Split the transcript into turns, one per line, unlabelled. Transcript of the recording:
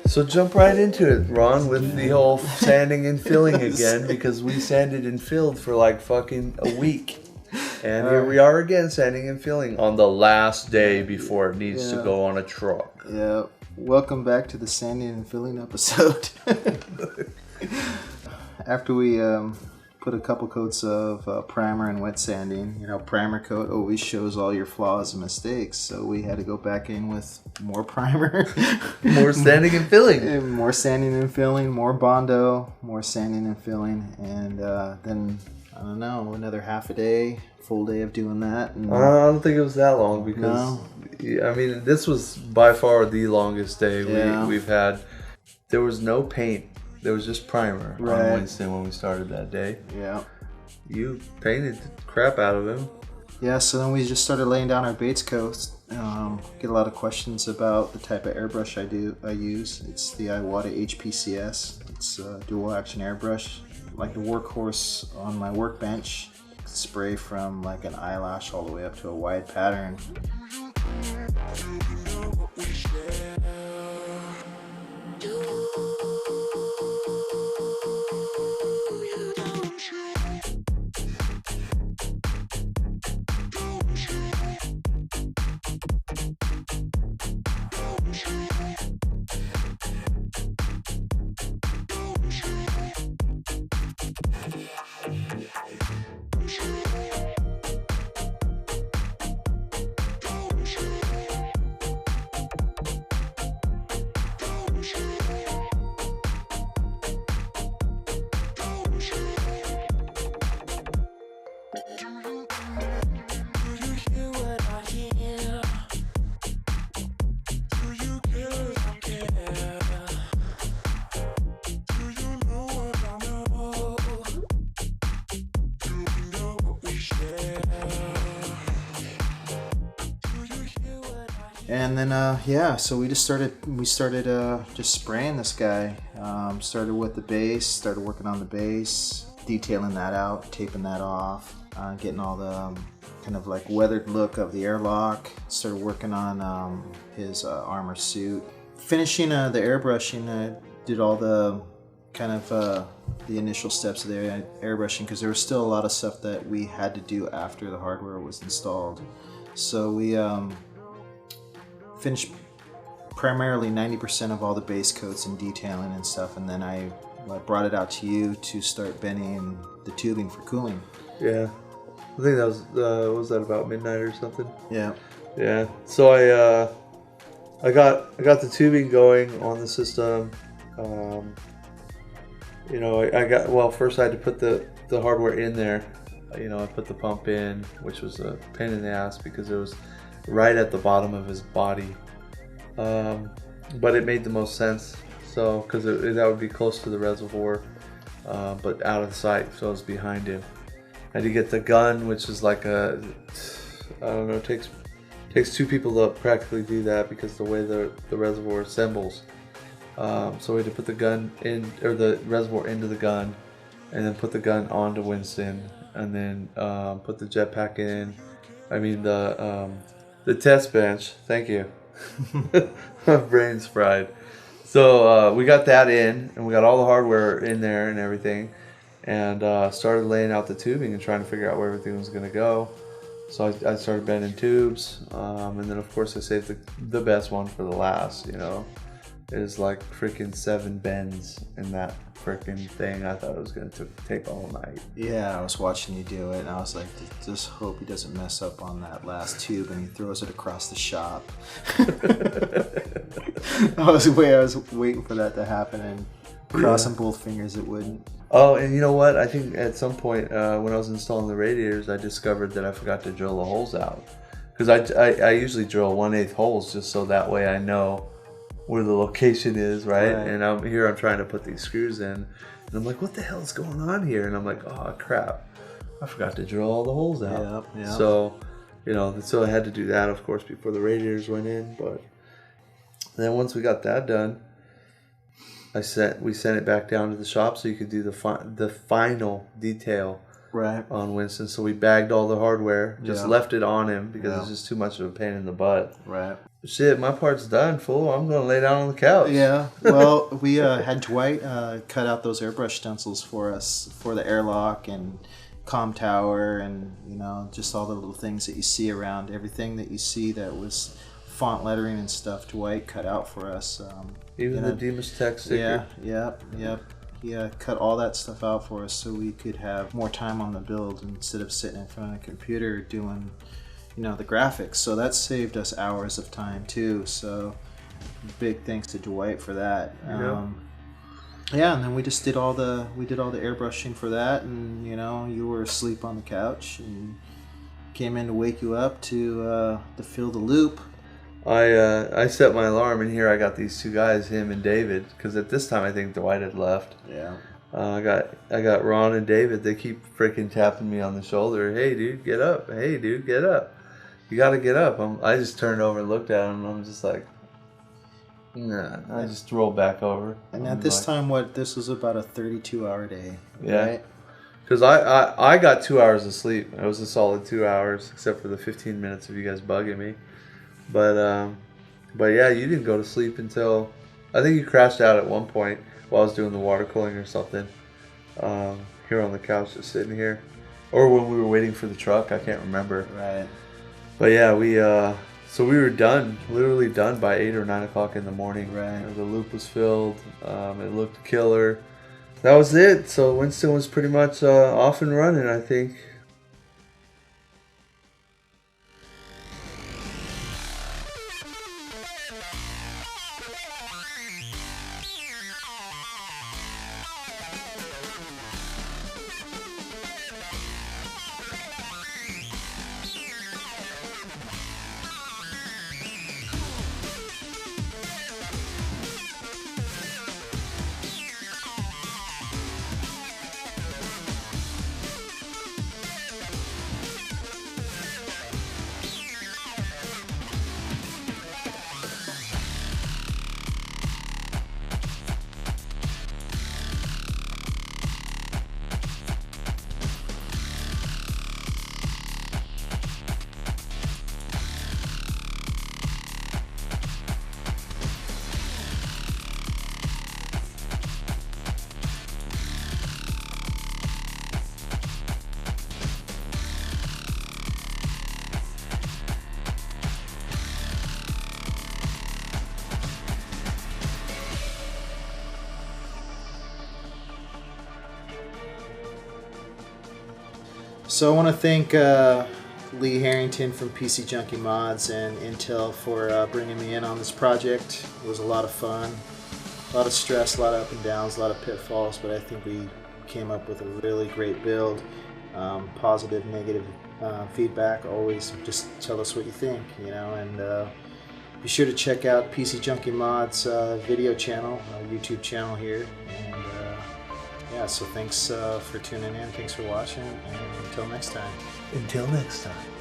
So jump right into it, Ron, with the whole sanding and filling again, because we sanded and filled for like fucking a week. And here we are again, sanding and filling on the last day before it needs to go on a truck.
Yeah. Welcome back to the sanding and filling episode. After we put a couple coats of primer and wet sanding, you know, primer coat always shows all your flaws and mistakes, so we had to go back in with more primer.
More sanding and filling.
More sanding and filling, more Bondo, more sanding and filling, and then, I don't know, another half a day, full day of doing that. And,
I don't think it was that long because, I mean, this was by far the longest day we've had. There was no paint. There was just primer on Winston when we started that day. Yeah. You painted the crap out of him.
Yeah, so then we just started laying down our baits coats. Get a lot of questions about the type of airbrush I use. It's the Iwata HPCS. It's a dual action airbrush. Like the workhorse on my workbench. Spray from like an eyelash all the way up to a wide pattern. And then so we started just spraying this guy. Started with the base, started working on the base, detailing that out, taping that off, getting all the kind of like weathered look of the airlock. Started working on his armor suit. Finishing the airbrushing, I did all the kind of the initial steps of the airbrushing because there was still a lot of stuff that we had to do after the hardware was installed. So we finished primarily 90% of all the base coats and detailing and stuff, and then I brought it out to you to start bending the tubing for cooling.
Yeah, I think that was that about midnight or something?
Yeah.
Yeah. So I got the tubing going on the system. You know, first I had to put the hardware in there. You know, I put the pump in, which was a pain in the ass because it was right at the bottom of his body, but it made the most sense. So, because that would be close to the reservoir, but out of sight, so I was behind him. I had to get the gun, which is like I don't know, it takes two people to practically do that because the way the reservoir assembles. So we had to put the gun in, or the reservoir into the gun, and then put the gun onto Winston, and then put the jetpack in. I mean the test bench. Thank you. My brain's fried. So we got that in, and we got all the hardware in there and everything, and started laying out the tubing and trying to figure out where everything was going to go. So I started bending tubes, and then of course I saved the best one for the last. You know, it was like freaking 7 bends in that freaking thing. I thought it was going to take all night.
Yeah, I was watching you do it, and I was like, just hope he doesn't mess up on that last tube, and he throws it across the shop. I was waiting for that to happen, and crossing both fingers it wouldn't.
Oh, and you know what? I think at some point when I was installing the radiators, I discovered that I forgot to drill the holes out. Because I usually drill 1/8 holes just so that way I know where the location is, right? And I'm trying to put these screws in, and I'm like, what the hell is going on here? And I'm like, oh crap, I forgot to drill all the holes out. Yep. So, you know, so I had to do that, of course, before the radiators went in. But then once we got that done, we sent it back down to the shop so you could do the final detail on Winston. So we bagged all the hardware, just left it on him because it's just too much of a pain in the butt.
Right.
Shit, my part's done, fool. I'm going to lay down on the couch.
Yeah. Well, we had Dwight cut out those airbrush stencils for us for the airlock and comm tower and, you know, just all the little things that you see around. Everything that you see that was font lettering and stuff, Dwight cut out for us.
Even the Demus Tech sticker.
Yep. He cut all that stuff out for us so we could have more time on the build instead of sitting in front of a computer doing, you know, the graphics. So that saved us hours of time too. So big thanks to Dwight for that. Yeah, and then we just did all the airbrushing for that, and you know, you were asleep on the couch and came in to wake you up to fill the loop.
I set my alarm, and here I got these two guys, him and David, because at this time I think Dwight had left.
Yeah.
I got Ron and David. They keep freaking tapping me on the shoulder. Hey, dude, get up. Hey, dude, get up. You got to get up. I just turned over and looked at him, and I'm just like, nah. I just rolled back over.
And at this time, this was about a 32-hour day,
yeah.
Right?
Because I got 2 hours of sleep. It was a solid 2 hours, except for the 15 minutes of you guys bugging me. But yeah, you didn't go to sleep until, I think you crashed out at one point while I was doing the water cooling or something. Here on the couch, just sitting here. Or when we were waiting for the truck, I can't remember.
Right.
But yeah, so we were done, literally done by 8 or 9 o'clock in the morning.
Right.
The loop was filled. It looked killer. That was it. So Winston was pretty much off and running, I think.
So I want to thank Lee Harrington from PcjunkieMods and Intel for bringing me in on this project. It was a lot of fun, a lot of stress, a lot of up and downs, a lot of pitfalls, but I think we came up with a really great build. Positive, negative feedback, always just tell us what you think, you know, and be sure to check out PcjunkieMods video channel, YouTube channel here, and yeah, so thanks for tuning in, thanks for watching, and until next time.
Until next time.